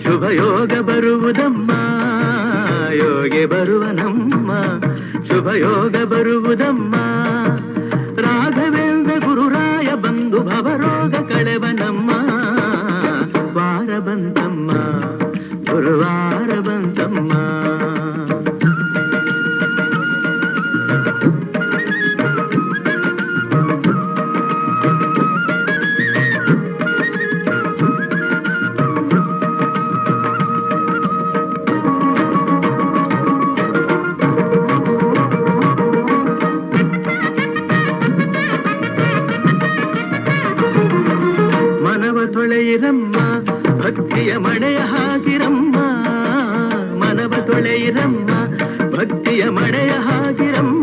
ಶುಭಯೋಗ ಬರುವುದಮ್ಮ ಯೋಗಿ ಬರುವನಮ್ಮ ಶುಭಯೋಗ ಬರುವುದಮ್ಮ ರಾಘವೇಂದ್ರ ಗುರುರಾಯ ಬಂದು ಭವರೋಗ ಕಳೆವನಮ್ಮ ವಾರ ಬಂತಮ್ಮ ಗುರುವಾರ ಬಂತಮ್ಮ ತೊಳೆಯಿರಮ್ಮ ಭಕ್ತಿಯ ಮಳೆಯ ಹಾಗಿರಮ್ಮ ಮನವ ತೊಳೆಯಿರಮ್ಮ ಭಕ್ತಿಯ ಮಳೆಯ ಹಾಗಿರಮ್ಮ